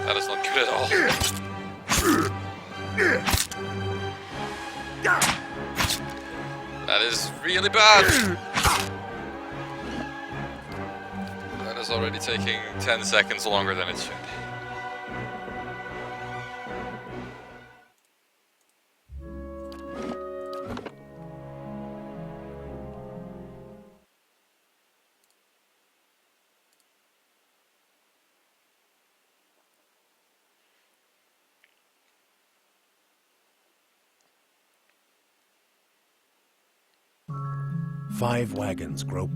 That is not good at all. That is really bad. That is already taking 10 seconds longer than it should. Five wagons grope.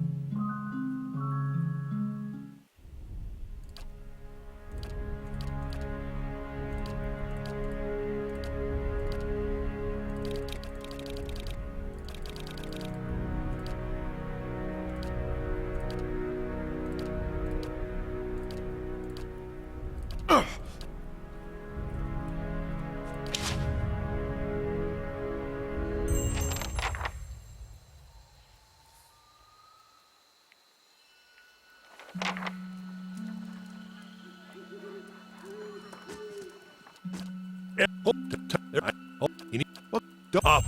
Off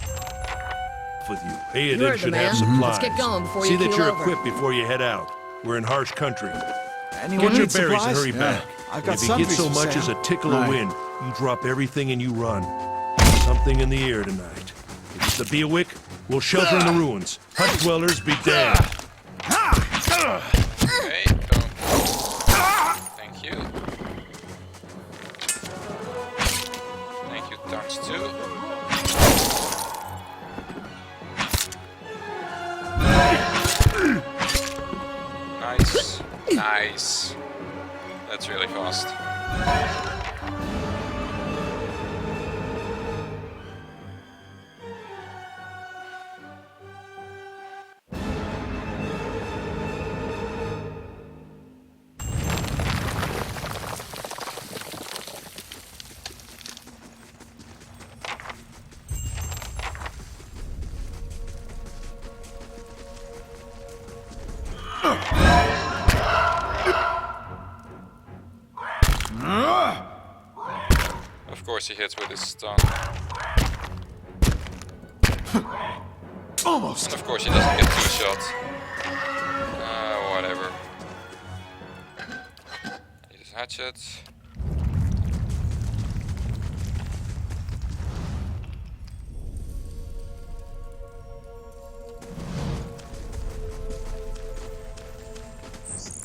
with you. Hayden You're the should man. have supplies. Let's get going before See you that keel you're over. equipped before you head out. We're in harsh country. Anyone Get your need berries supplies? and hurry Yeah. back. I've got And if you get so sundries for much as sale. a tickle of Right. wind, you drop everything and you run. Something in the air tonight. If it's the Beawick, we'll shelter in the ruins. Hut dwellers be damned. Okay, don't. Thank you. Thank you, times 2. Nice. Nice. That's really fast. Of course he hits with his stun. Almost. And of course he doesn't get 2 shots. Whatever. Need his hatchet.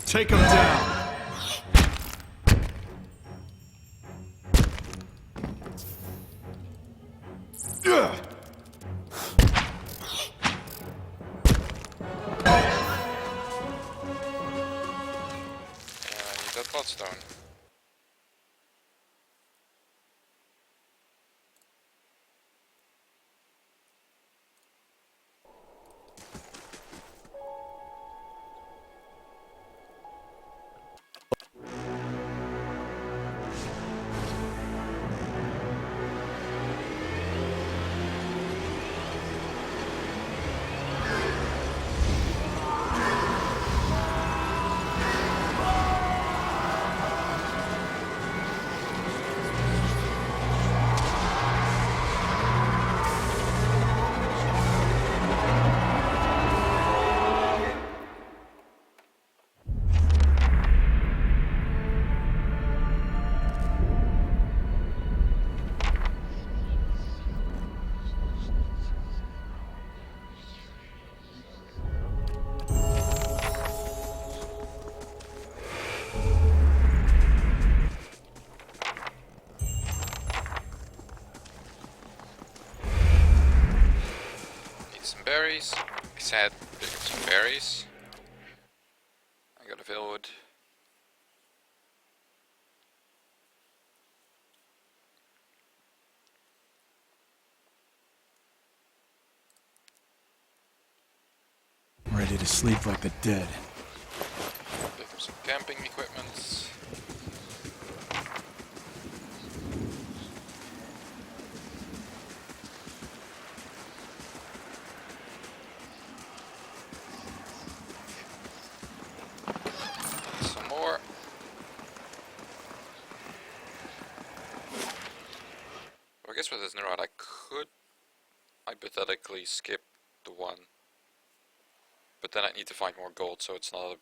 Take him down. And I need that bloodstone. Some berries. I said pick up some berries. I got a veil wood. Ready to sleep like the dead. Pick up some camping equipment. guess with this new route I could hypothetically skip the one. But then I need to find more gold, so it's not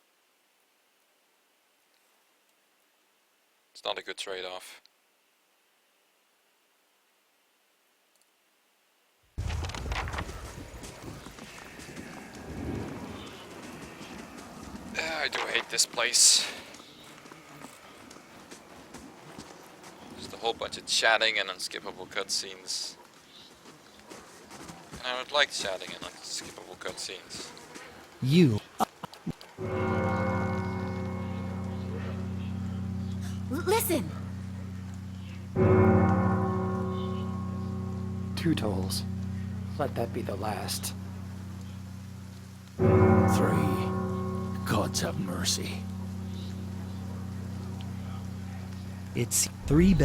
a good trade-off. I do hate this place. Just a whole bunch of chatting and unskippable cutscenes. And I would like chatting and unskippable cutscenes. You. Listen! 2 tolls. Let that be the last. 3. Gods have mercy. It's 3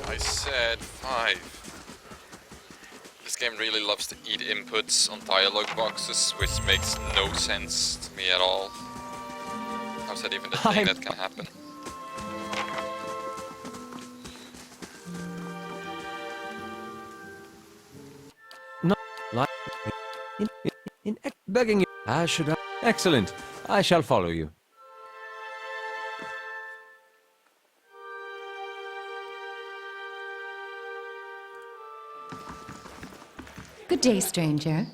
I said 5. This game really loves to eat inputs on dialogue boxes, which makes no sense to me at all. How's that even a thing that can happen? No, like in begging you. I should. Excellent. I shall follow you. Good day, stranger.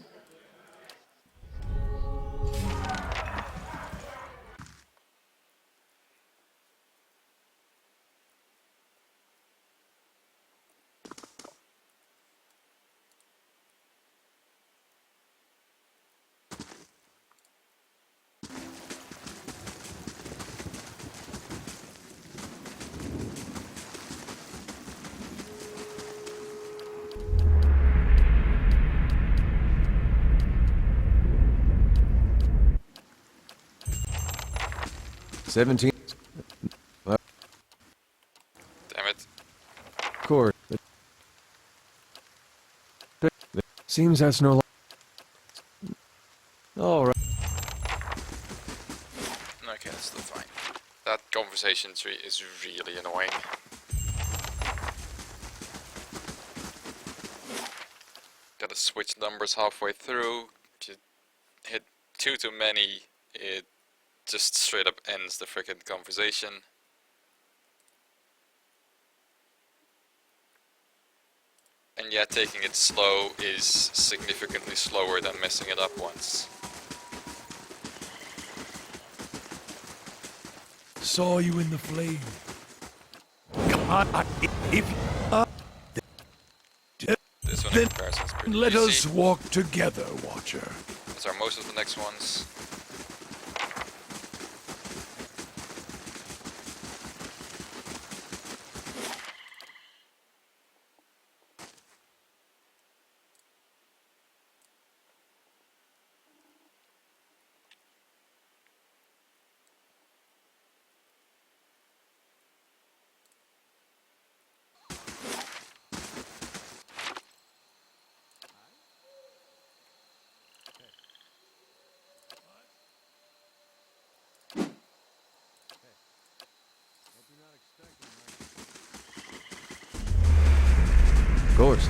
Damn it. Court. Seems that's no. All right. Okay, that's still fine. That conversation tree is really annoying. Gotta switch numbers halfway through. If you hit 2 too many, it just straight up ends the frickin' conversation. And yet taking it slow is significantly slower than messing it up once. Saw you in the flame. This one in comparison is pretty Let easy. us walk together, Watcher. Those are most of the next ones. Of course.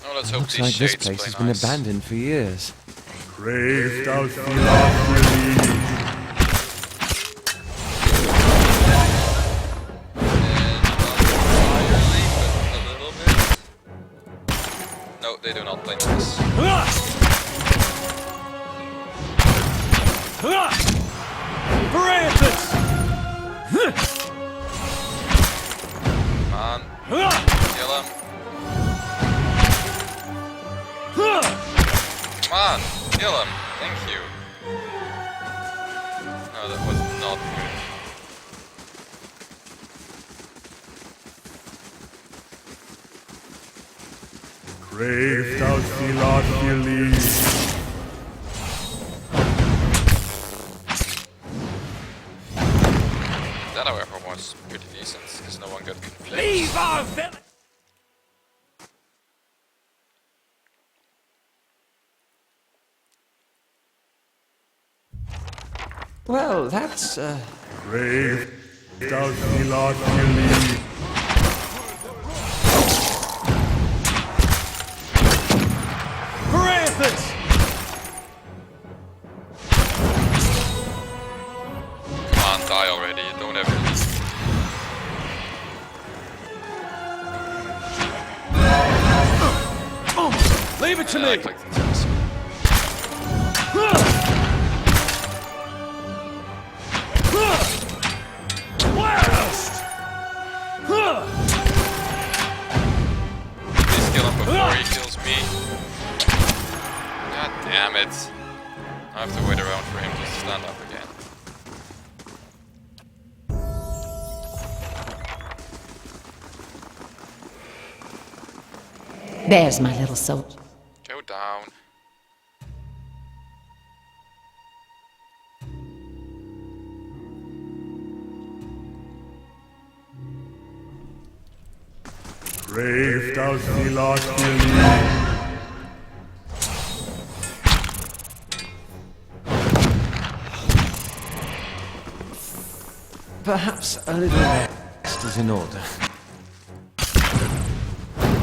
Oh, let's hope Looks these like this shades place play has been nice. abandoned for years. Craved out the love No, they do not play nice. Come on. Kill him. Come on. Kill him. Thank you. No, that was not good. Craved out the love Well, that's, Brave does he not believe? Parathis! Come on, die already. Don't ever leave. Leave it to I me! like the tennis. Blast! Please kill him before he kills me. God damn it. I have to wait around for him to stand up again. There's my little soul. Go down. Brave does he not believe? perhaps a little rest is in order.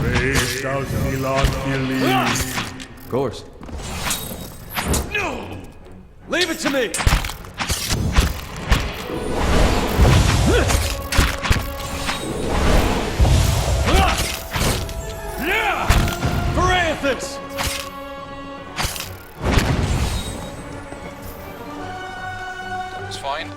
Brave does he not believe? Of course. No! Leave it to me! Parathis! It's fine.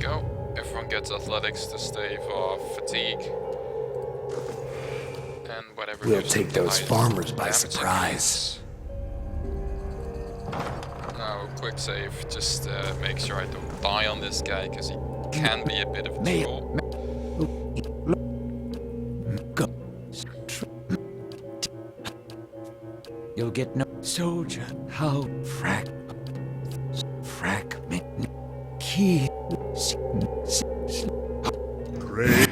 Go. Everyone gets athletics to stave off fatigue. And whatever We'll gives take them the those highest farmers by damage surprise. increase. Now, quick save. Just make sure I don't die on this guy, because he can be a bit of a troll. You'll get no soldier. How fragment key. Brave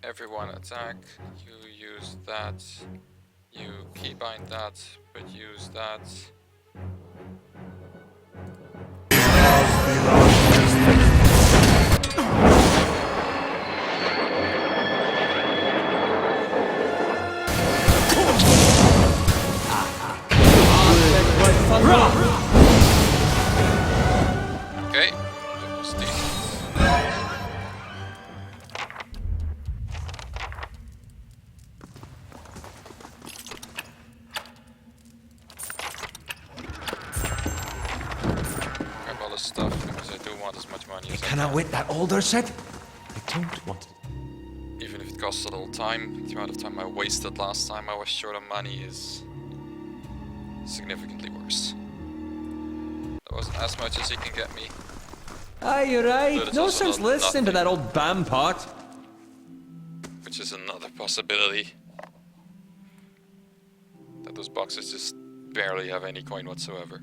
Everyone attack. You use that. You keybind that, but use that. Okay, that was decent. Grab all the stuff because I do want as much money as I Can I wait that older set? I don't want it. Even if it costs a little time, the amount of time I wasted last time I was short on money is significantly worse. That wasn't as much as he can get me. Ah, you're But right. it's No also sense not listening to nothing. that old bam part. Which is another possibility. That those boxes just barely have any coin whatsoever.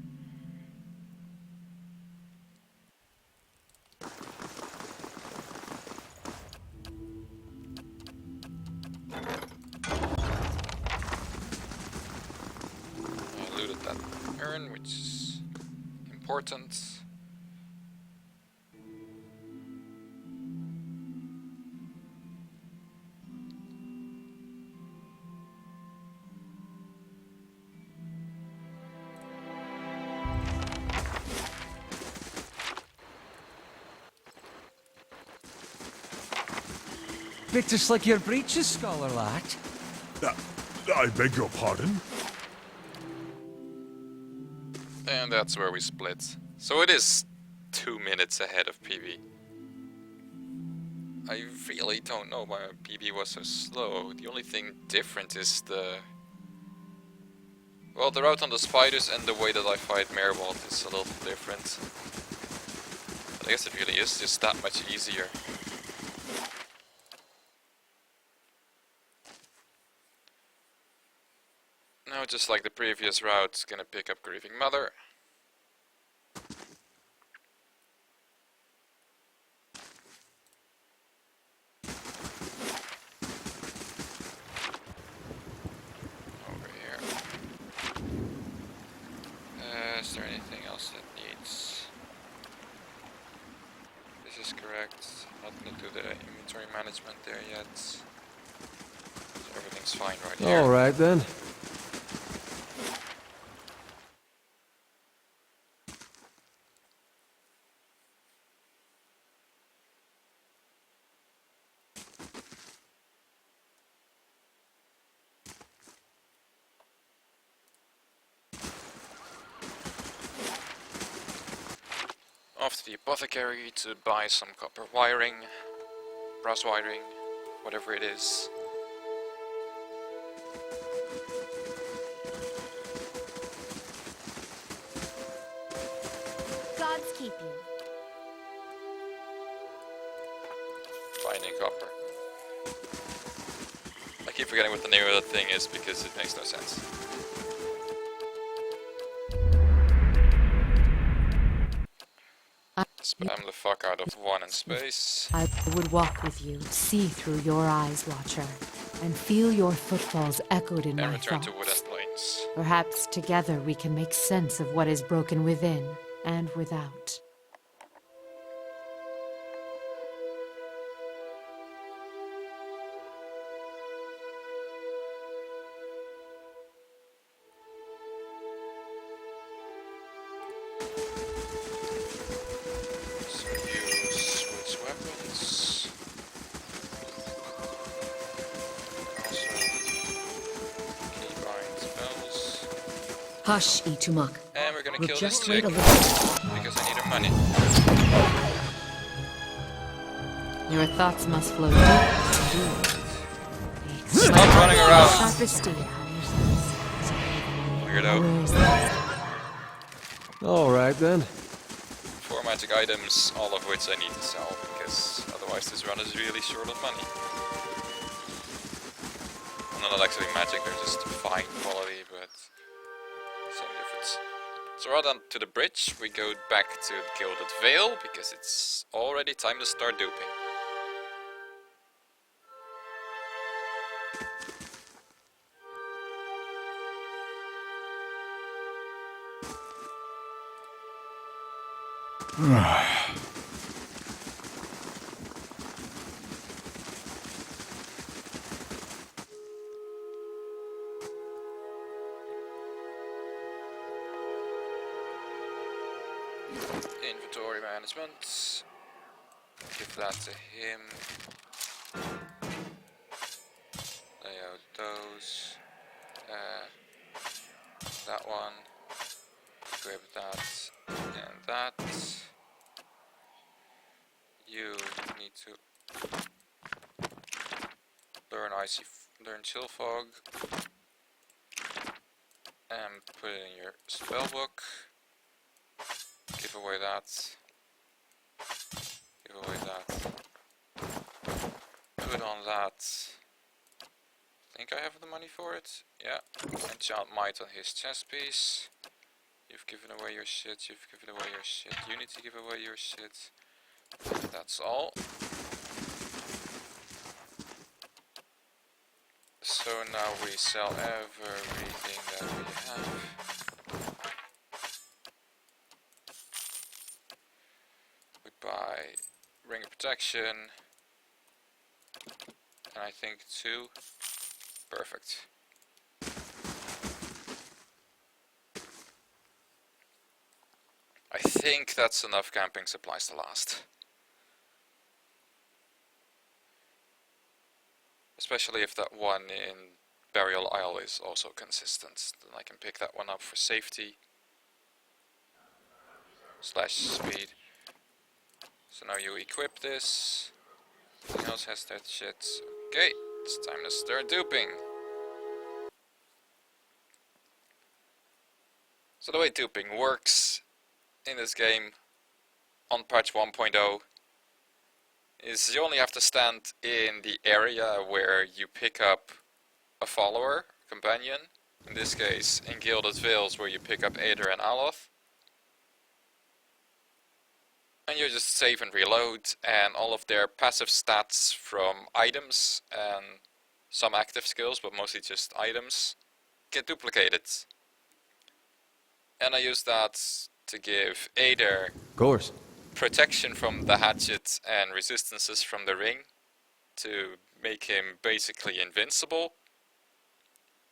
I looted that urn, which is important. bit to slick your breeches, scholar lad. I beg your pardon? And that's where we split. So it is 2 minutes ahead of PB. I really don't know why PB was so slow. The only thing different is the... Well, the route on the spiders and the way that I fight Merwald is a little different. But I guess it really is just that much easier. Now, just like the previous route, gonna pick up Grieving Mother. Over here. Is there anything else that needs? This is correct. Not gonna do the inventory management there yet. So everything's fine right here. Alright then. Off to the apothecary to buy some copper wiring, brass wiring, whatever it is. Gods keep you. Finding copper. I keep forgetting what the name of the thing is because it makes no sense. Spam the fuck out of one in space. I would walk with you, see through your eyes, Watcher, and feel your footfalls echoed in And my return thoughts. to Wooden Plains. Perhaps together we can make sense of what is broken within and without. So you switch weapons. Also keybind spells. Hush, Itumak. And we're gonna We'll kill this just wait chick a little. because I need her money. Your thoughts must flow deep. Stop running around, Sharpest steel. weirdo. Alright then. 4 magic items, all of which I need to sell because otherwise this run is really short on money. They're not actually magic, they're just fine quality, but same difference. So rather than to the bridge, we go back to the Gilded Vale because it's already time to start duping. Inventory management. Give that to him. Lay out those. That one. Equip that and that. You need to learn Chill Fog and put it in your spell book. Give away that. Give away that. Put on that. Think I have the money for it? Yeah. Enchant Might on his chest piece. You've given away your shit, you've given away your shit. You need to give away your shit. That's all. So now we sell everything that we have. We buy Ring of Protection. And I think 2. Perfect. I think that's enough camping supplies to last. Especially if that one in Burial Isle is also consistent. Then I can pick that one up for safety. / speed. So now you equip this. Everything else has that shit. Okay, it's time to start duping. So the way duping works in this game on patch 1.0 is you only have to stand in the area where you pick up a follower, companion. In this case, in Gilded Vales, where you pick up Aether and Aloth. And you just save and reload, and all of their passive stats from items and some active skills, but mostly just items, get duplicated. And I use that to give Aether Of course. protection from the hatchet and resistances from the ring to make him basically invincible.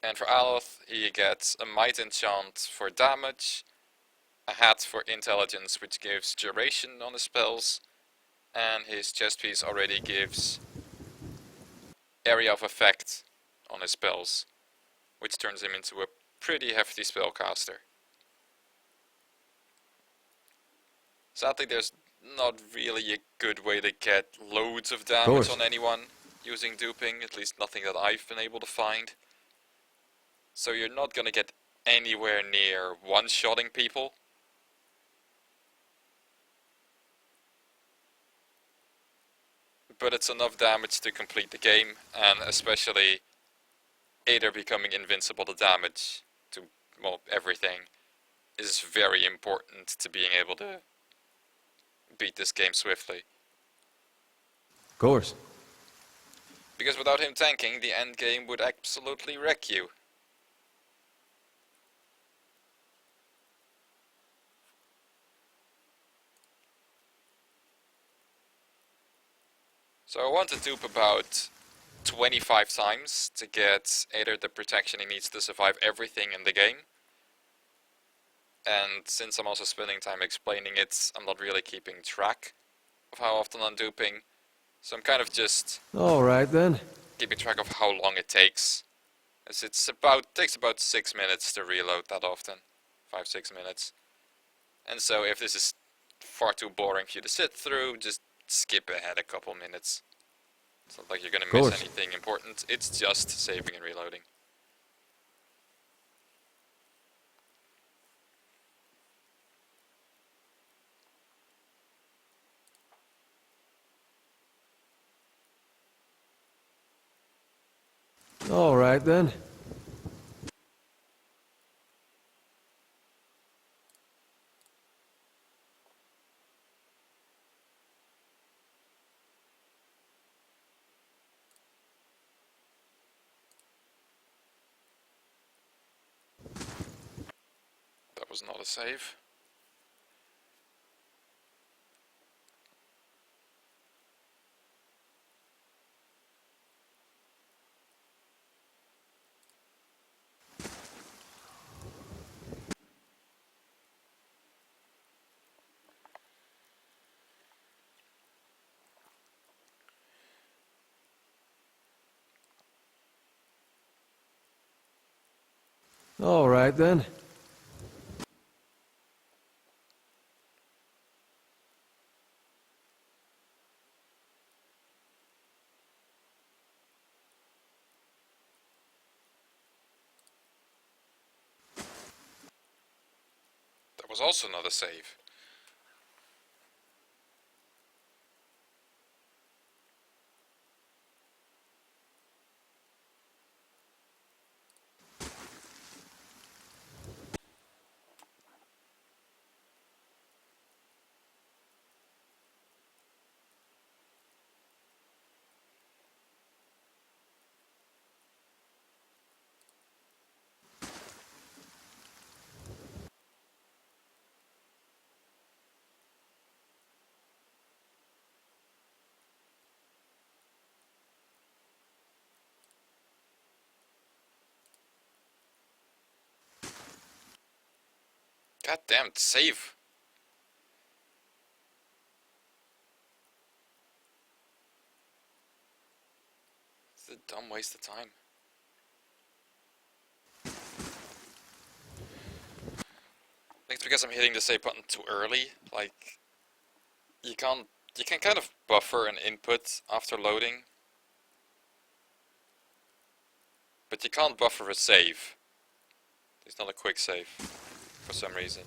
And for Aloth, he gets a Might enchant for damage, a hat for intelligence which gives duration on his spells, and his chest piece already gives area of effect on his spells, which turns him into a pretty hefty spellcaster. Sadly, there's not really a good way to get loads of damage on anyone using duping, at least nothing that I've been able to find. So you're not gonna get anywhere near one-shotting people. But it's enough damage to complete the game, and especially Aether becoming invincible to damage, to, well, everything, is very important to being able to beat this game swiftly. Of course. Because without him tanking, the end game would absolutely wreck you. So I want to dupe about 25 times to get Aether the protection he needs to survive everything in the game. And since I'm also spending time explaining it, I'm not really keeping track of how often I'm duping. So I'm kind of just Alright then. keeping track of how long it takes. As it takes about 6 minutes to reload that often. 5-6 minutes. And so if this is far too boring for you to sit through, just skip ahead a couple minutes. It's not like you're gonna miss anything important, it's just saving and reloading. Alright then. That was not a save. Alright then. That was also not a save. God damn it, save. It's the dumb waste of time. I think it's because I'm hitting the save button too early. Like, you can kind of buffer an input after loading, but you can't buffer a save. It's not a quick save for some reason.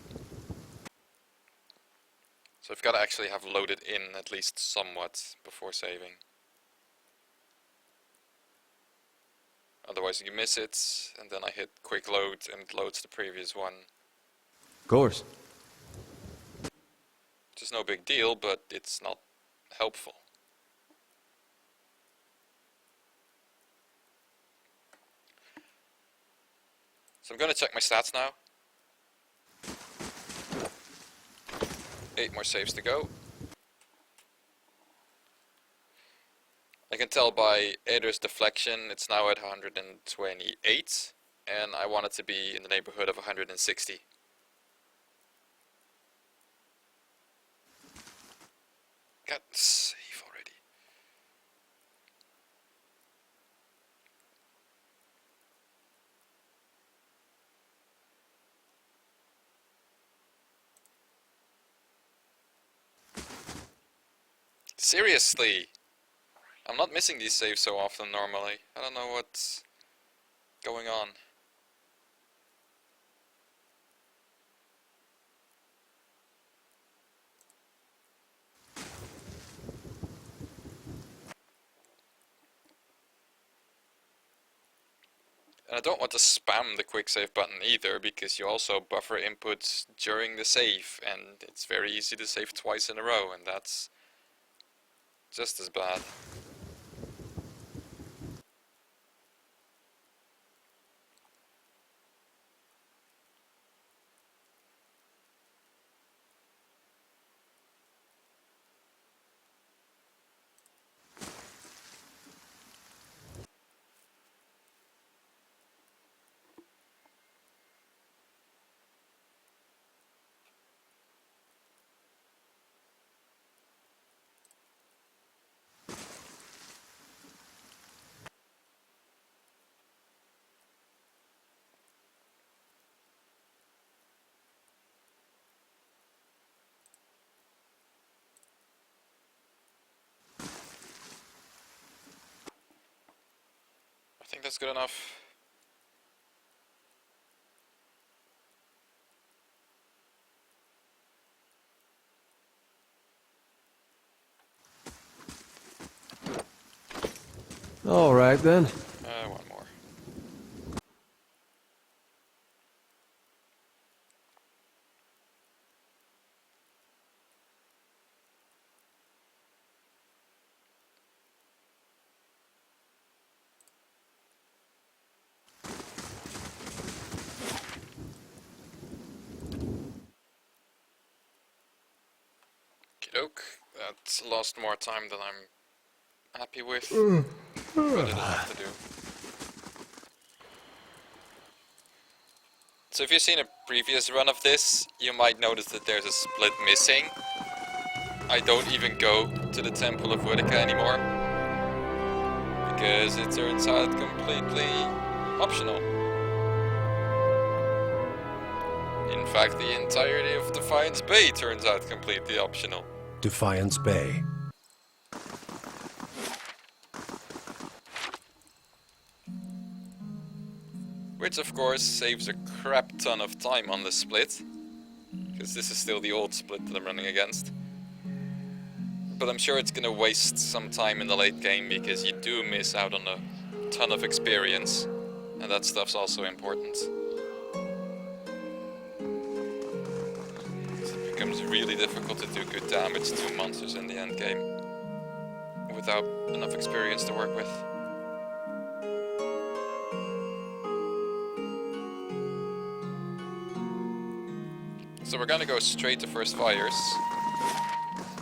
So I've got to actually have loaded in at least somewhat before saving. Otherwise you miss it, and then I hit quick load and it loads the previous one. Of course. Which is no big deal, but it's not helpful. So I'm gonna check my stats now. 8 more saves to go. I can tell by Ader's deflection it's now at 128, and I want it to be in the neighborhood of 160. God, save already. Seriously! I'm not missing these saves so often normally. I don't know what's going on. And I don't want to spam the quick save button either, because you also buffer inputs during the save, and it's very easy to save twice in a row, and that's just as bad. I think that's good enough. All right then. One more. Okey-doke. That's lost more time than I'm happy with, but it'll have to do. So if you've seen a previous run of this, you might notice that there's a split missing. I don't even go to the Temple of Wicca anymore, because it turns out completely optional. In fact, the entirety of Defiance Bay turns out completely optional. Defiance Bay. Which of course saves a crap ton of time on the split, because this is still the old split that I'm running against. But I'm sure it's gonna waste some time in the late game, because you do miss out on a ton of experience, and that stuff's also important. It becomes really difficult to do good damage to monsters in the end game without enough experience to work with. So we're gonna go straight to first fires,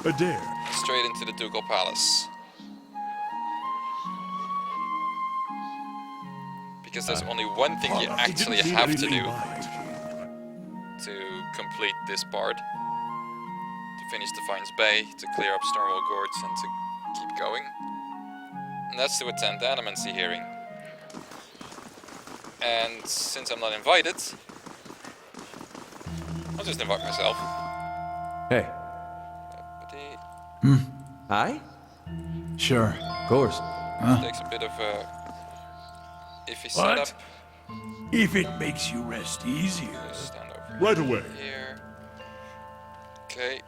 Adair. straight into the Ducal Palace. Because there's only one thing you actually have to do to complete this part. To finish Defiance Bay, to clear up Stormwall Gorge, and to keep going. And that's to attend the animancy hearing. And since I'm not invited, I'll just invite myself. Hey. Aye? Sure. Of course. Takes a bit of a iffy setup. If it makes you rest easier. Just stand over Right away. here. Okay.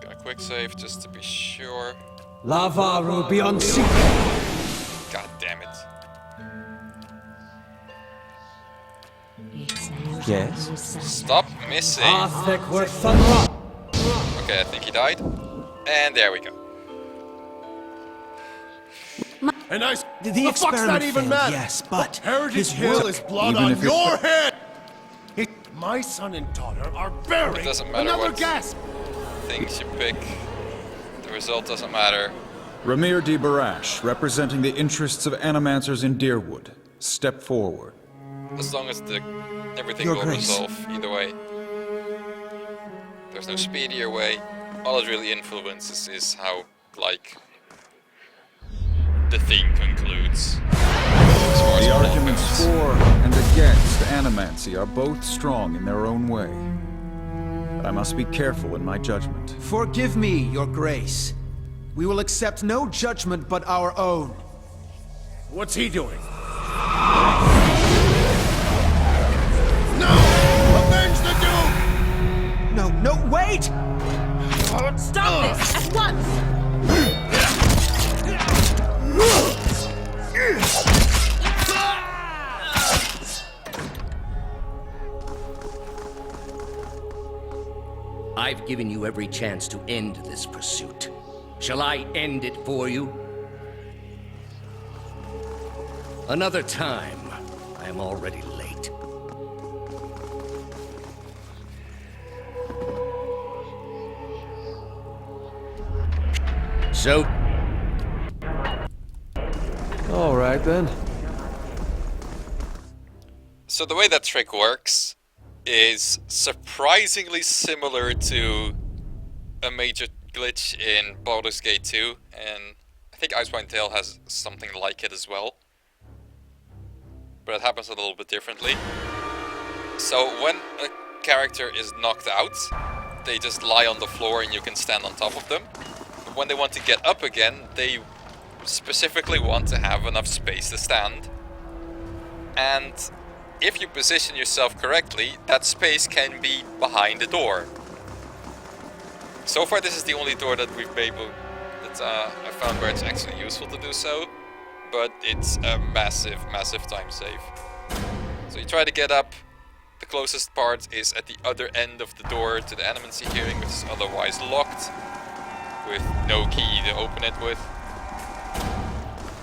Gonna quick save just to be sure. Lava will be on sea. God damn it. Yes. Stop missing. Okay, I think he died. And there we go. And I... The fuck's that even matter? Yes, but Heritage Hill is blood Even on if your head! My son and daughter are It bearing doesn't matter another what gasp! things you pick. The result doesn't matter. Ramir de Barash, representing the interests of animancers in Deerwood. Step forward. As long as everything Your will Grace. resolve either way. There's no speedier way. All it really influences is how, like, the theme concludes. As far as The plot arguments goes. for and against animancy are both strong in their own way. I must be careful in my judgment. Forgive me, Your Grace. We will accept no judgment but our own. What's he doing? Avenge the Doom! No, wait! Stop this at once! I've given you every chance to end this pursuit. Shall I end it for you? Another time. I am already late. So, All right then. So the way that trick works is surprisingly similar to a major glitch in Baldur's Gate 2, and I think Icewind Dale has something like it as well. But it happens a little bit differently. So when a character is knocked out, they just lie on the floor and you can stand on top of them. But when they want to get up again, they specifically want to have enough space to stand. And if you position yourself correctly, that space can be behind a door. So far this is the only door that we've been able, that I found where it's actually useful to do so. But it's a massive, massive time save. So you try to get up. The closest part is at the other end of the door to the animancy hearing, which is otherwise locked, with no key to open it with.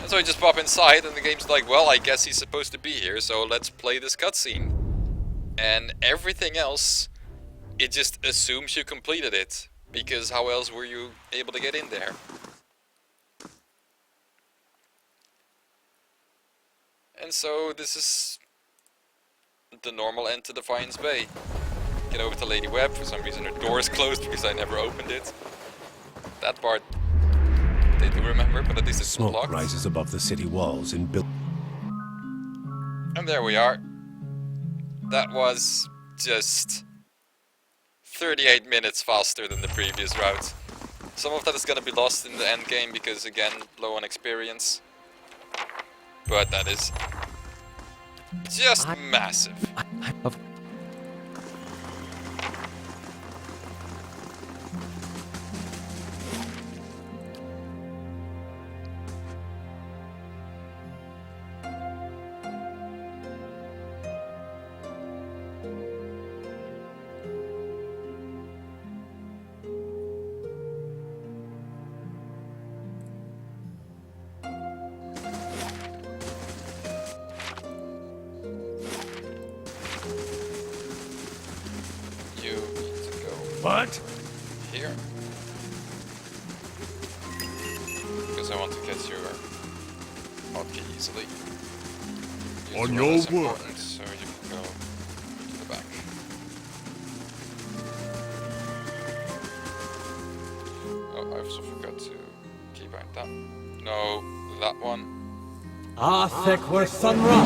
And so you just pop inside and the game's like, well, I guess he's supposed to be here, so let's play this cutscene. And everything else, it just assumes you completed it, because how else were you able to get in there? And so this is the normal end to Defiance Bay. Get over to Lady Webb. For some reason her door is closed because I never opened it. That part they do remember, but at least it's not Smoke locked. rises above the city walls in build. And there we are. That was just 38 minutes faster than the previous route. Some of that is going to be lost in the end game because, again, low on experience. But that is just massive. You need to go What? here. Because I want to get your hotkey easily. These On are your less word. important, so you can go to the back. Oh, I also forgot to keybind that. No, that one. Athek were Sunra.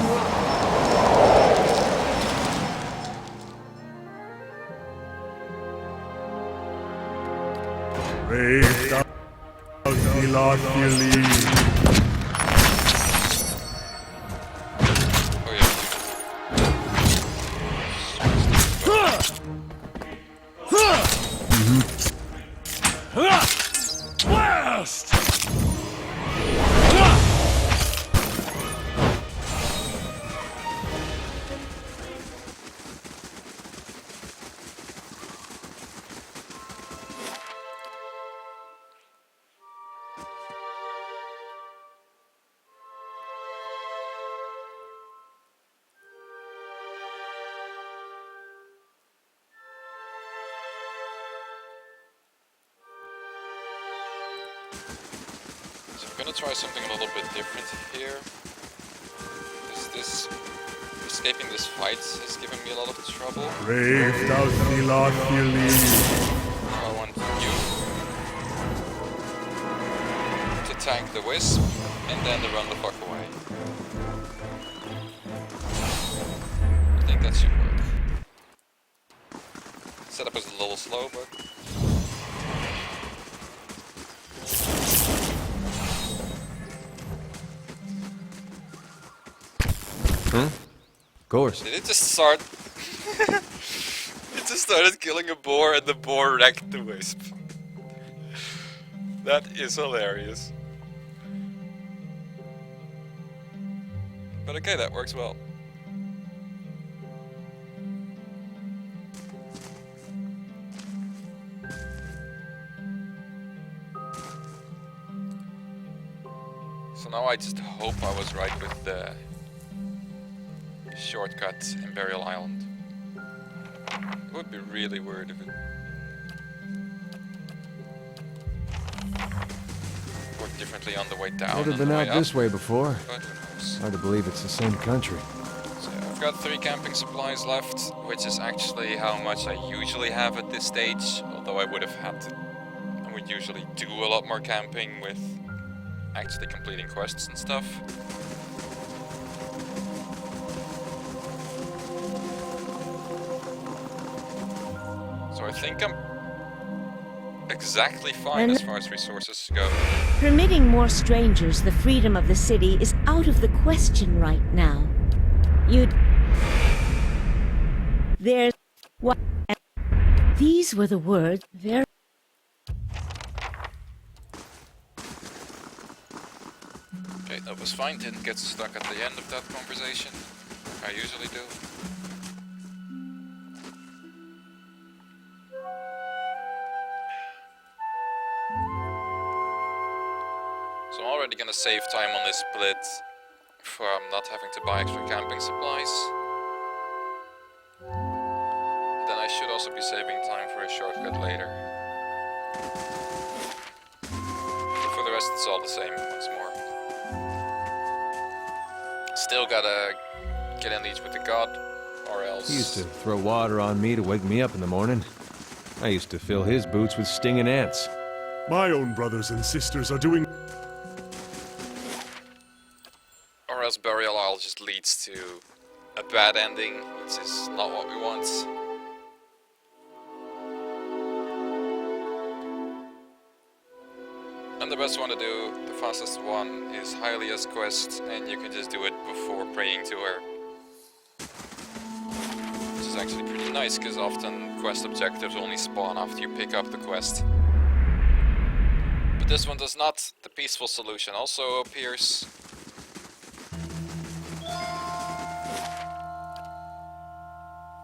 Oh yeah. Blast! So I'm gonna try something a little bit different here. This escaping this fight is giving me a lot of trouble. So I want you to tank the wisp and then to run the fuck away. I think that should work. Setup is a little slow, but Of course. did it just start? It just started killing a boar and the boar wrecked the wisp. That is hilarious. But okay, that works well. So now I just hope I was right with the shortcut in Burial Island. It would be really weird if it worked differently on the way down Never and been the way out up, this way before. but who knows. Hard to believe it's the same country. So I've got 3 camping supplies left, which is actually how much I usually have at this stage, although I would have had to... I would usually do a lot more camping with actually completing quests and stuff. So I think I'm exactly fine as far as resources go. Permitting more strangers the freedom of the city is out of the question right now. There's what? These were the words. Very. Okay, that was fine. Didn't get stuck at the end of that conversation. I usually do. So I'm already gonna save time on this split for not having to buy extra camping supplies. Then I should also be saving time for a shortcut later. But for the rest it's all the same once more. Still gotta get in these with the god, or else... He used to throw water on me to wake me up in the morning. I used to fill his boots with stinging ants. My own brothers and sisters are doing... Or else Burial Isle just leads to a bad ending, which is not what we want. And the best one to do, the fastest one, is Hylia's quest, and you can just do it before praying to her. Which is actually pretty nice, because often quest objectives only spawn after you pick up the quest. But this one does not. The peaceful solution also appears.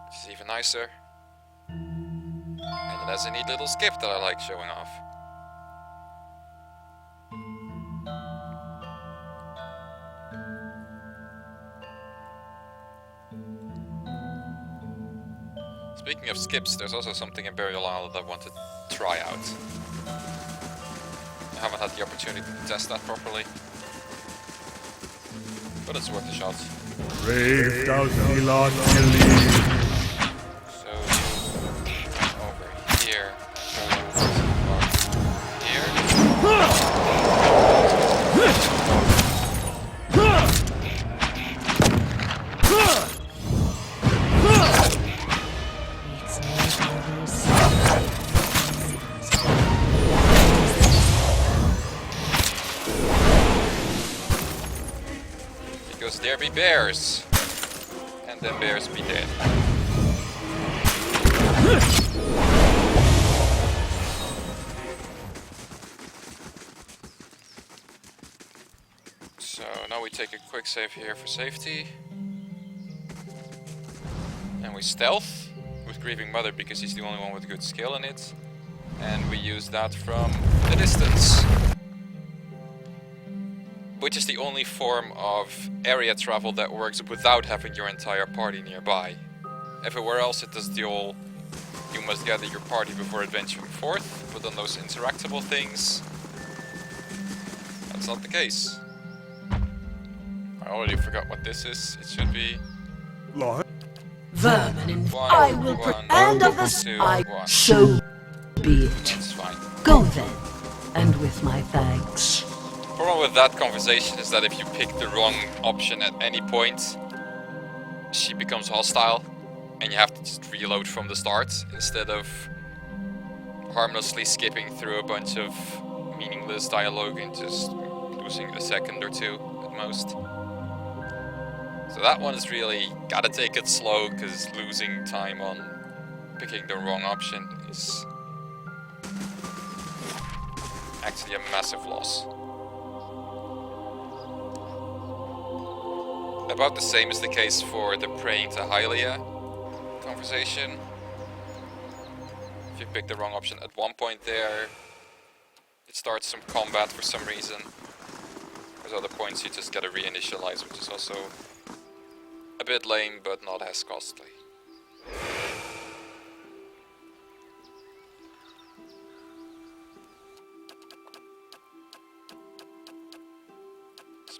Which is even nicer. And it has a neat little skip that I like showing off. Speaking of skips, there's also something in Burial Isle that I want to try out. I haven't had the opportunity to test that properly. But it's worth a shot. So you over here. Here. Because there be bears. And then bears be dead. So now we take a quick save here for safety. And we stealth with Grieving Mother because he's the only one with good skill in it. And we use that from the distance. Which is the only form of area travel that works without having your entire party nearby. Everywhere else it does the all, you must gather your party before adventuring forth, but on those interactable things, that's not the case. I already forgot what this is. It should be... Vermin, One, I will and of the sky, so be it. That's fine. Go then, and with my thanks. The problem with that conversation is that if you pick the wrong option at any point, she becomes hostile, and you have to just reload from the start, instead of harmlessly skipping through a bunch of meaningless dialogue and just losing a second or two at most. So that one is really gotta take it slow, because losing time on picking the wrong option is actually a massive loss. About the same is the case for the praying to Hylia conversation. If you pick the wrong option at one point there, it starts some combat for some reason. There's other points you just gotta reinitialize, which is also a bit lame, but not as costly.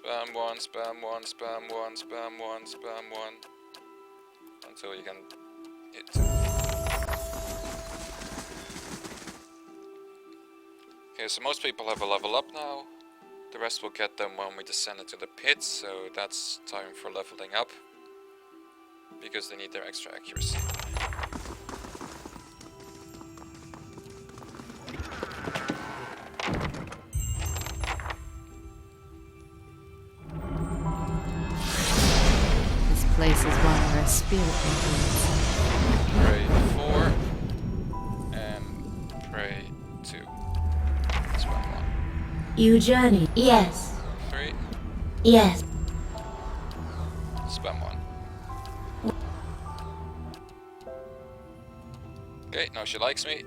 Spam one, spam one, spam one, spam one, spam one. Until you can hit 2. Okay, so most people have a level up now. The rest will get them when we descend into the pit, so that's time for leveling up. Because they need their extra accuracy. This place is one where a spirit may Pray 4 and pray 2. That's 1. You journey. Yes. 3. Yes. Spam 1. Okay, now she likes me.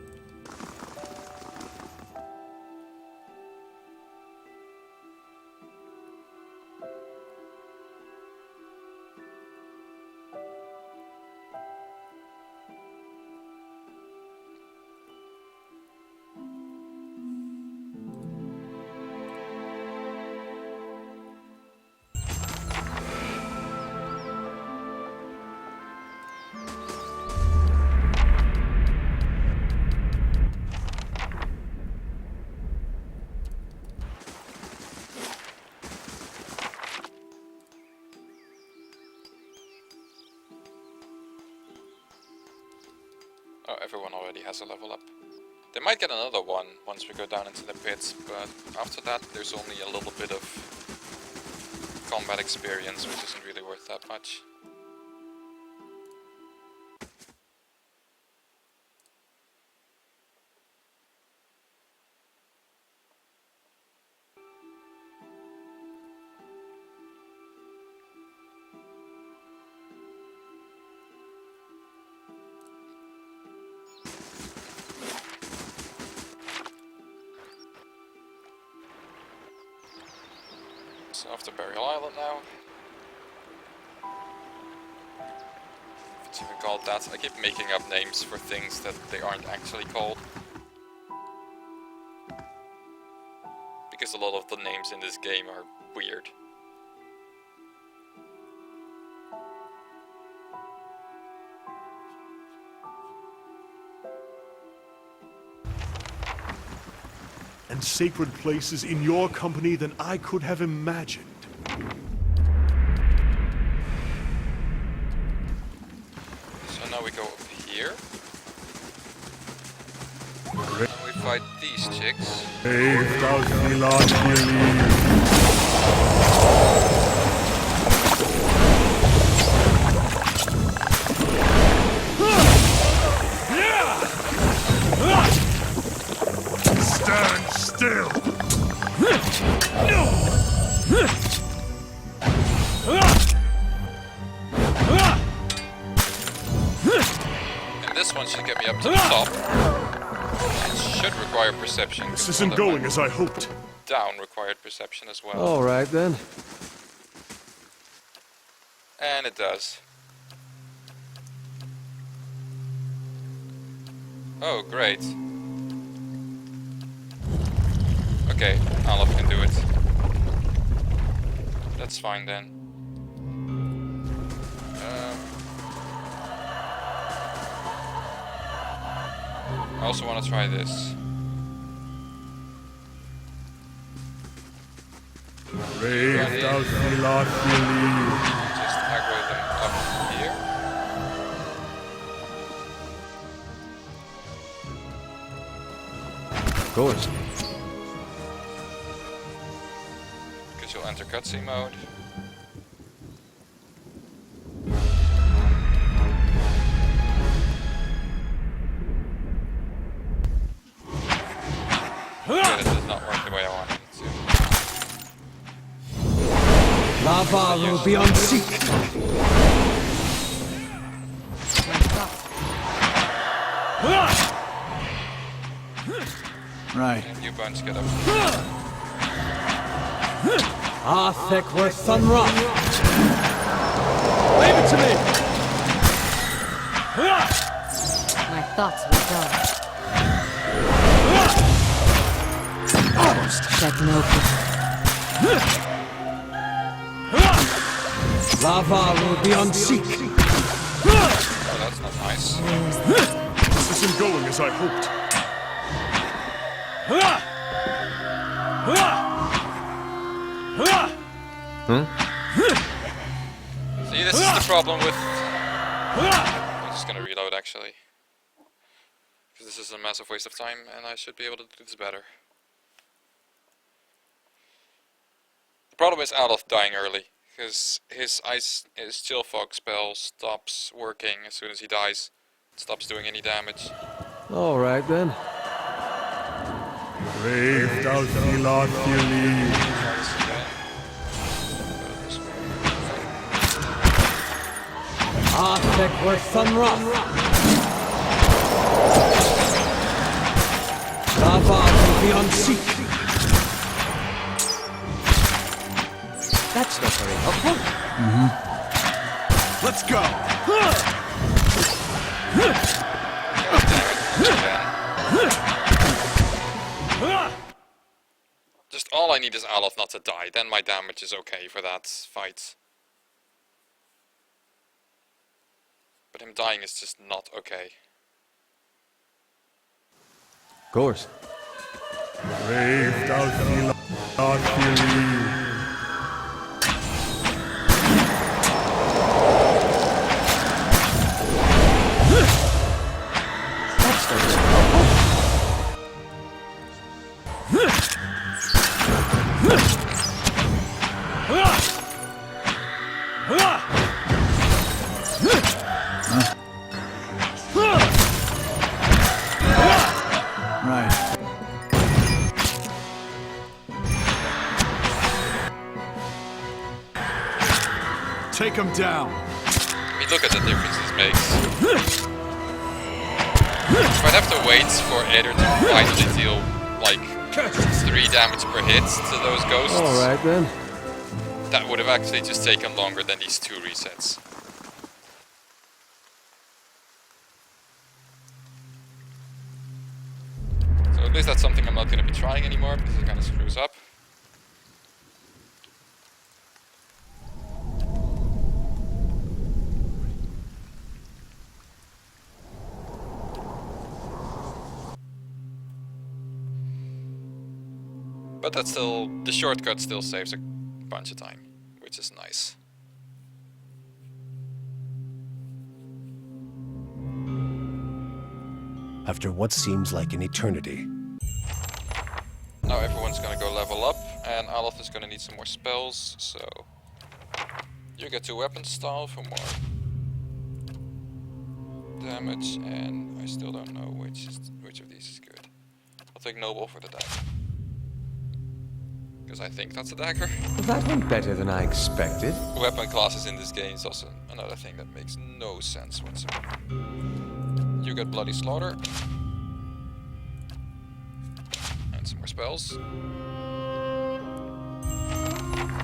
Oh, everyone already has a level up. They might get another one once we go down into the pits, but after that there's only a little bit of combat experience, which isn't really worth that much. So off to Burial Island now. If it's even called that. I keep making up names for things that they aren't actually called. Because a lot of the names in this game are weird. And sacred places in your company than I could have imagined. So now we go up here. And we fight these chicks. this one should get me up to the top. It should require perception. This isn't going as I hoped. Down required perception as well. Alright then. And it does. Oh, great. Okay, Olaf can do it. That's fine then. I also want to try this. Braved out the lot believe. Just aggro them up here. Of course. Because you'll enter cutscene mode. Okay, that does not work the way I wanted it to. Lava will be unseat. Right. And you bunch get up. Arthek were Thunrock. Leave it to me! My thoughts were done. Shed no blood. Lava will be unseat. Oh, that's not nice. This isn't going as I hoped. See, this is the problem with... I'm just gonna reload actually. Because this is a massive waste of time and I should be able to do this better. The problem is Adolf dying early. Because his chill fog spell stops working as soon as he dies. It stops doing any damage. Alright then. Braved out the lot believe. Try this again. Arthek were Thunrock. Lava will be unseat. That's not very helpful. Let's go! Just all I need is Alof not to die, then my damage is okay for that fight. But him dying is just not okay. Of course. Braved out the lot believe. Take him down. I mean, look at the difference this makes. I'd have to wait for Aether to finally deal, like, 3 damage per hit to those ghosts. Alright then. That would have actually just taken longer than these 2 resets. So at least that's something I'm not going to be trying anymore, because it kind of screws up. But that's still, the shortcut still saves a bunch of time, which is nice. After what seems like an eternity. Now everyone's gonna go level up, and Alof is gonna need some more spells, so... You get 2 weapon style for more damage, and I still don't know which of these is good. I'll take Noble for the dagger. Because I think that's a dagger. That went better than I expected. Weapon classes in this game is also another thing that makes no sense whatsoever. You get Bloody Slaughter. And some more spells.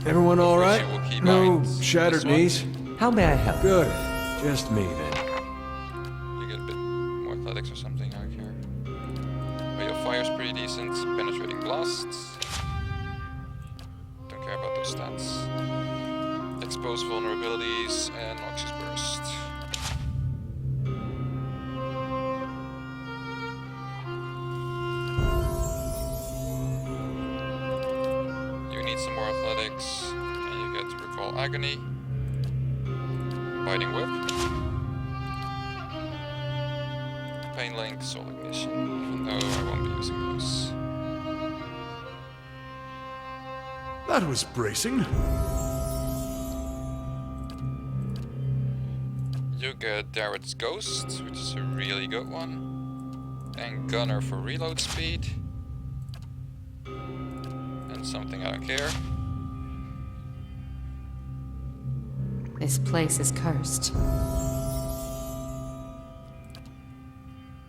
Everyone all right? No shattered knees? How may I help? Good. Just me, then. You get a bit more athletics or something, I don't care. But your fire's pretty decent. Penetrating blasts. Don't care about those stats. Expose vulnerabilities and Noxious Burst. You need some more athletics, and you get to Recall Agony. Biting Whip. Pain Link, Soul Ignition, even though I won't be using those. That was bracing. You get Darrett's Ghost, which is a really good one. And Gunner for reload speed. And something I don't care. This place is cursed.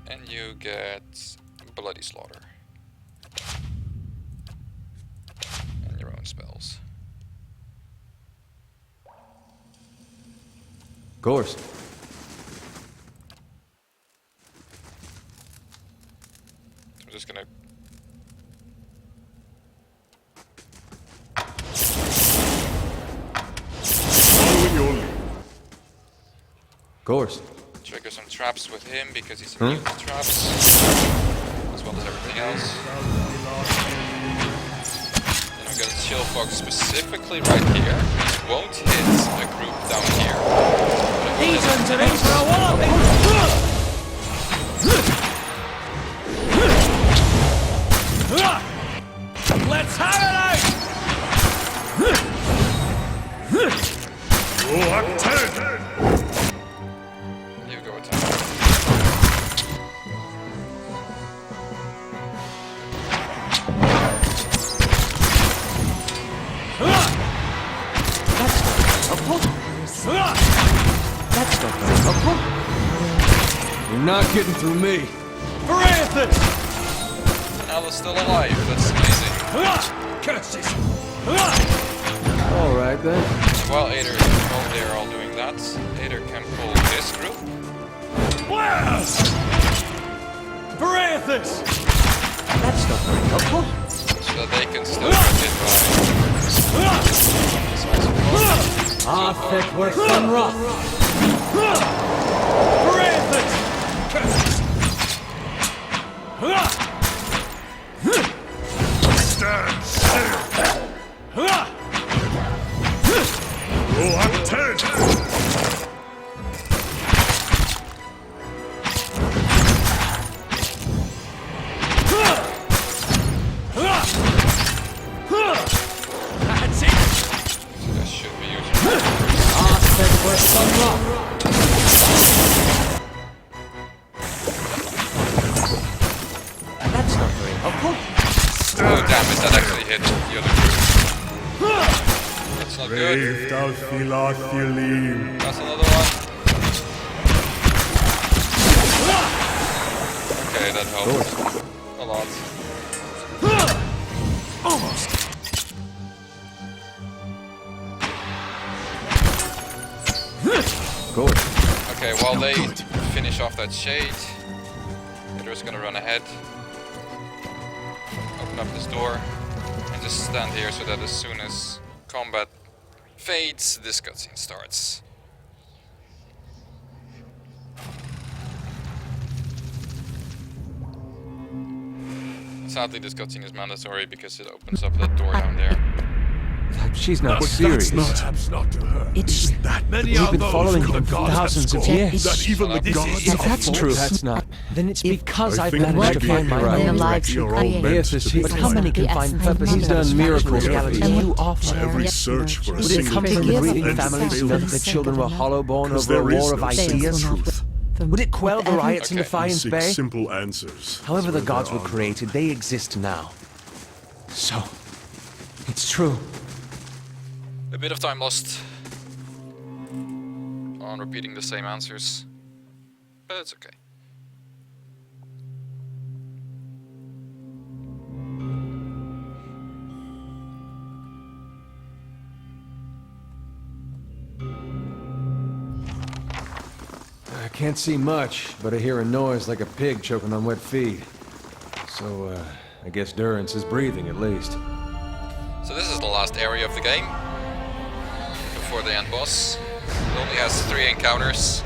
And you get Bloody Slaughter. And your own spells. Of course. I'm just gonna... Of course. Trigger some traps with him because he's immune to traps. As well as everything else. And I'm gonna chill fog specifically right here. It won't hit a group down here. These ones are in for a walloping! Let's have it out! Oh, I'm dead! You go attack. That's not very helpful. You're not getting through me. Francis! Ella's still alive, that's amazing. Curses! All right, then. While they're all doing that, Ader can pull this group. Francis! That's not very helpful. So that they can still get hit by... Thick with some rough. Francis! Stand still! Oh, I'm dead! That's it! So that should be using... Thick with some rough. That's not very helpful. Oh damn it, that actually hit the other group. That's not good. That's another one. Okay, that helped a lot. Almost. Good. Okay, while they finish off that shade, they're just gonna run ahead. Open up this door and just stand here so that as soon as combat fades, this cutscene starts. Sadly, this cutscene is mandatory because it opens up that door down there. She's not serious. That's not to her. It's That many We've are been those following who him the for gods have thousands of scorned, years. that even the gods If are that's forced. true, that's not. Then it's because I've managed to find my when the way. lives we create Yes, as he, is but how many can the find essence purpose? of He's done knowledge, miracles. reality, And you and offer. Every search for a Would it single come from the truth breeding ends families to know that the children were hollow-born because over a there is war of no ideas? truth. Would it quell the riots in Okay. Defiance Seek Bay? simple answers. However so the there gods were are created, they exist now. So, it's true. A bit of time lost on repeating the same answers, but it's okay. can't see much, but I hear a noise like a pig choking on wet feed. So, I guess Durance is breathing at least. So this is the last area of the game, before the end boss. It only has 3 encounters,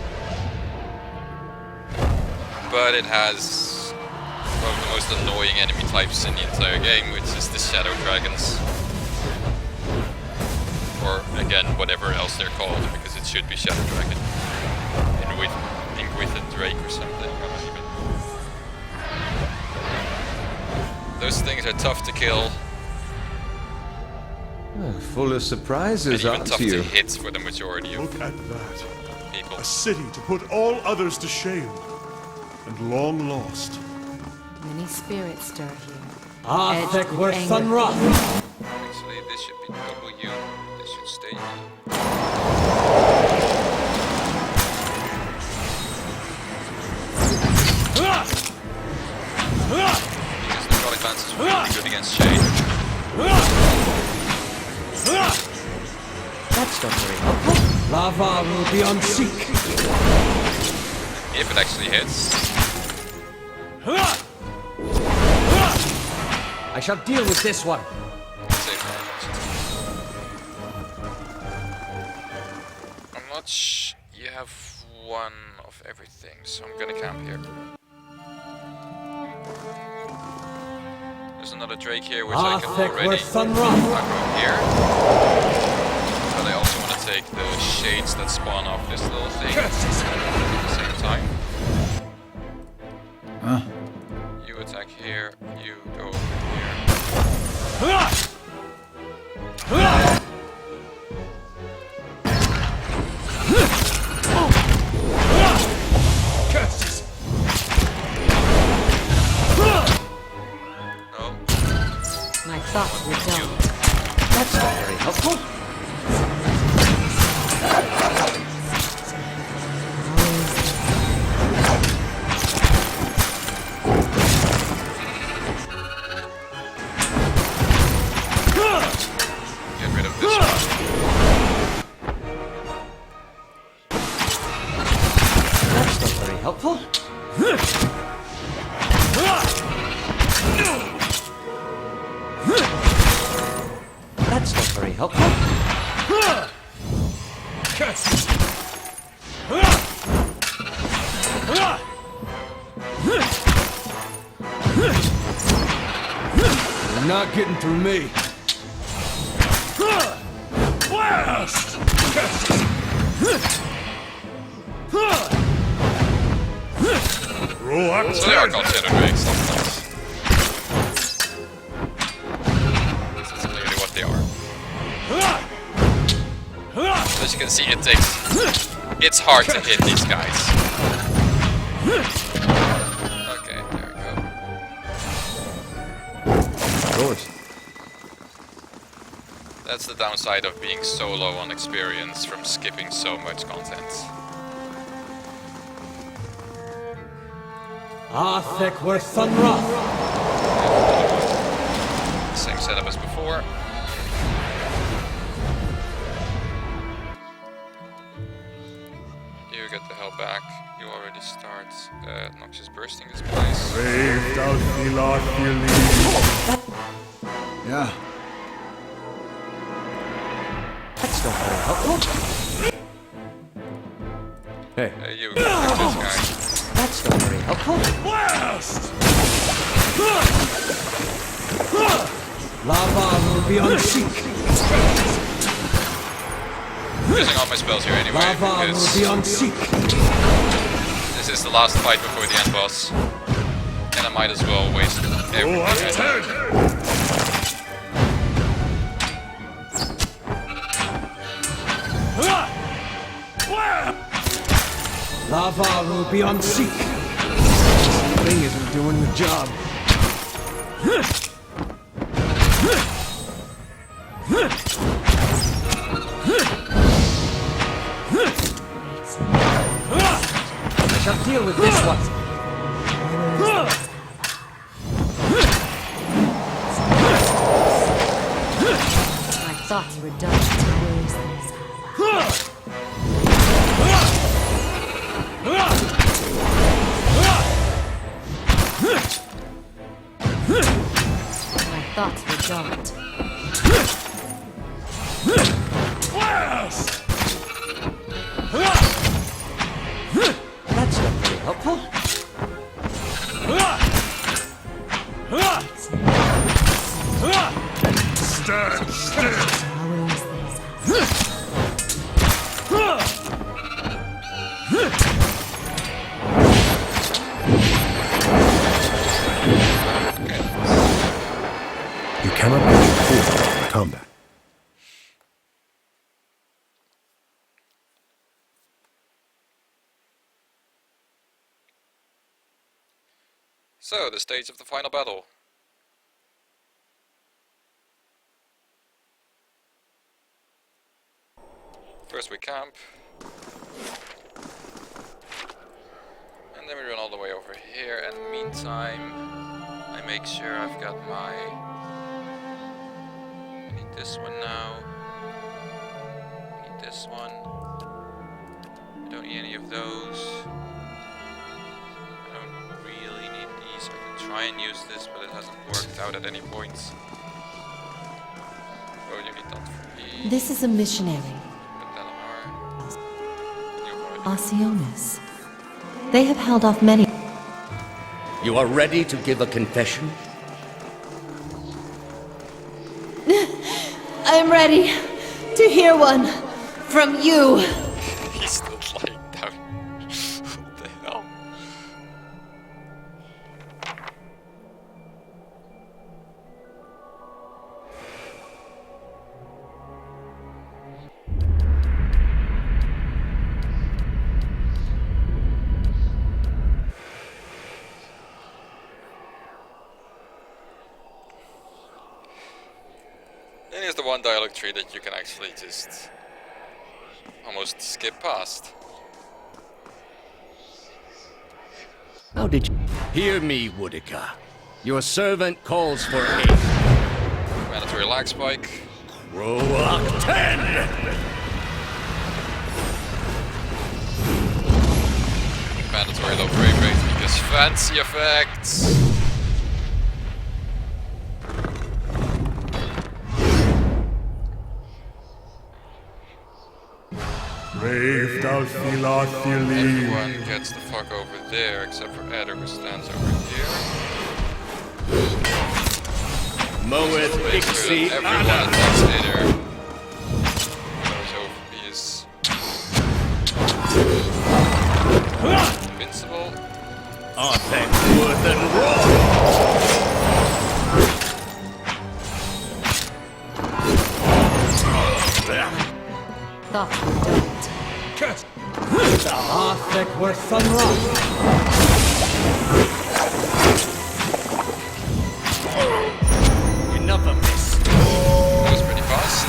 but it has one of the most annoying enemy types in the entire game, which is the Shadow Dragons. Or, again, whatever else they're called, because it should be Shadow Dragon. With a Drake or something, I don't even know. Those things are tough to kill. Full of surprises, And even aren't tough you? to hit for the majority of Look at that. people. A city to put all others to shame. And long lost. Many spirits stir here. Athek were anger. Sunrock! Actually, this should be W. This should stay E. Because necrotic lance is really good against Shade. That's not very helpful. Lava will be on seek. If it actually hits. I shall deal with this one. Save that. I'm not you have one of everything, so I'm gonna camp here. There's another Drake here, which I can already aggro here. But I also want to take the shades that spawn off this little thing at the same time. Huh? You attack here, you go over here. My thoughts were dull. That's not very helpful. Get rid of this one. That's not very helpful. That's not very helpful. You're not getting through me. Blast! Roax! So they are called Shadow Drakes sometimes. That's clearly what they are. As you can see, it's hard to hit these guys. Okay, there we go. Of course. That's the downside of being so low on experience from skipping so much content. Athek were Sunrock! Same setup as before. You get the hell back. You already start Noxious bursting this place. Yeah. That's not very helpful. Hey, You attack this guy. that's not very helpful. Blast! Lava will be on seek. I'm using all my spells here anyway, Lava will because be on seek. this is the last fight before the end boss. And I might as well waste everything I have. Lava will be on seek. This thing isn't doing the job. I shall deal with this one. My thoughts were dull. Where is this? dart. That's not very helpful. Stand still! Always there's You cannot push forward in combat. So, the stage of the final battle. First we camp. And then we run all the way over here, and meantime I make sure I've got my... I need this one now. I need this one. I don't need any of those. I don't really need these. I can try and use this, but it hasn't worked out at any point. Oh, you need that for me. This is a missionary, Osionis. They have held off many. You are ready to give a confession? I am ready to hear one from you. He's still lying down. What the hell? And here's the one dialogue tree that you can actually just almost skip past. How did you... Hear me, Woodica. Your servant calls for aid. Mandatory lag spike. Rock 10! Mandatory low frame rate because fancy effects. Everyone gets the fuck over there except for Eder, who stands over here. Moed Make sure Ixie that everyone attacks Eder. He is invincible. Arthek Worth and Raw! Thought you don't. The Arthek were Thunrock. Enough of this. That was pretty fast.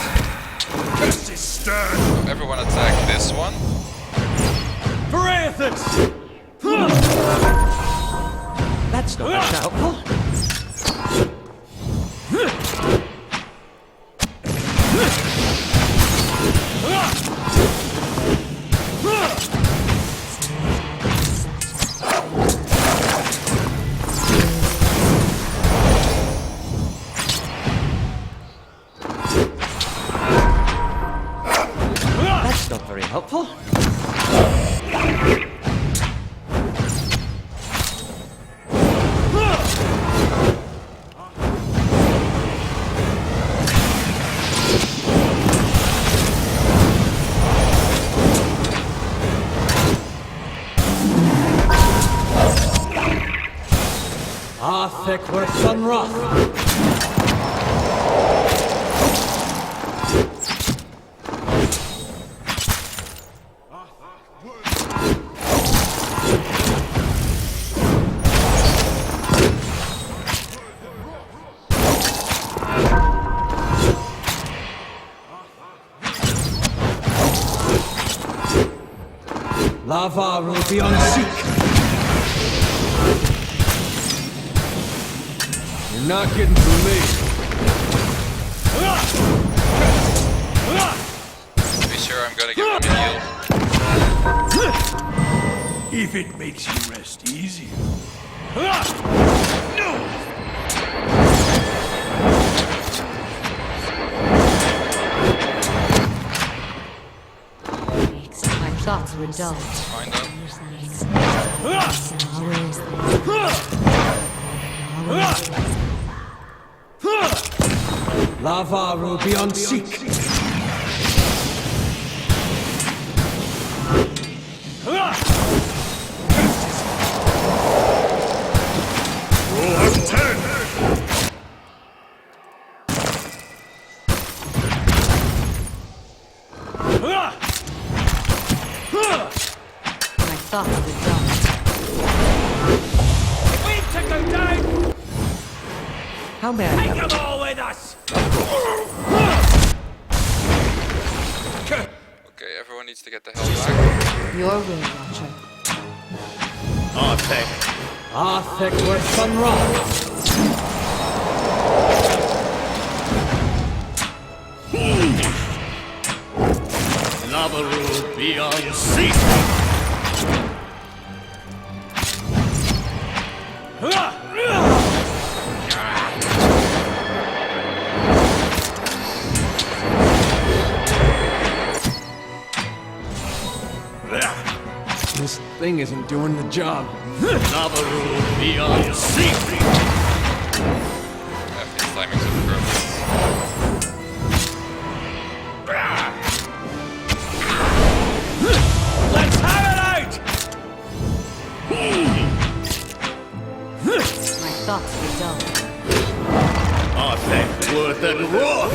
So everyone attack this one. That's not much helpful. That's not very helpful. Arthek were Thunrock. Lava will be on seek. You're not getting through me. Be sure I'm gonna give him a heal. If it makes you rest easier. thoughts were dull. Kind of. Lavaru beyond seek. My thoughts were dull. We took them down. How may I Take help? them all with us. Okay, everyone needs to get the hell back. Your will, Watcher. Arthek with Sunrise. Lavaru beyond sea. This thing isn't doing the job. Lavaru beyond sea. These timings are perfect. Let's have it out. My thoughts were dull. Arthek worth and raw.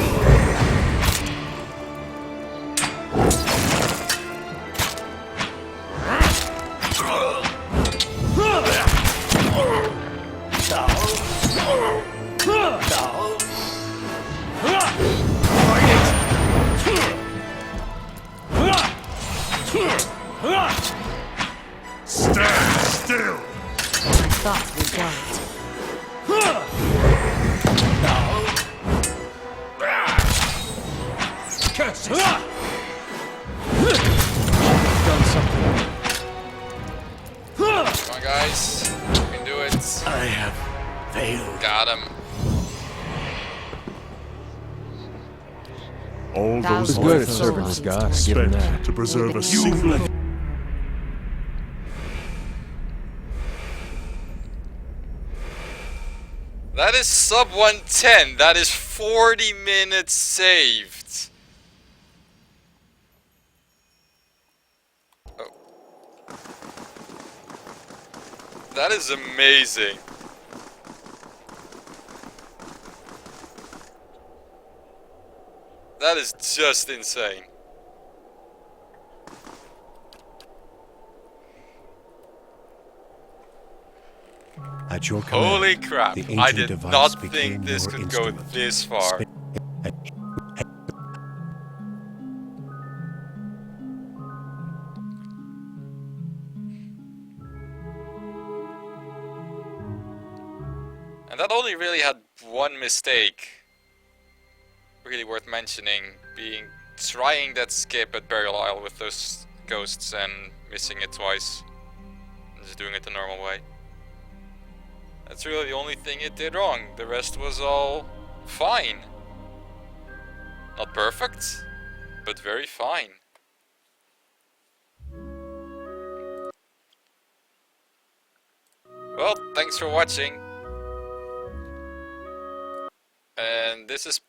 Stand still! My thoughts were dull. Curses. Done something. Come on, guys. You can do it. I have failed. Got him. All That those was lives good at have serving been his gods, give him spent that. to preserve a You single. That is sub 110. That is 40 minutes saved. Oh. That is amazing. That is just insane. At your command, Holy crap. the I ancient did device not became think this your could go instrument. this far. And that only really had one mistake. Really worth mentioning, being trying that skip at Burial Isle with those ghosts and missing it twice. And just doing it the normal way. That's really the only thing it did wrong. The rest was all fine. Not perfect, but very fine. Well, thanks for watching. And this is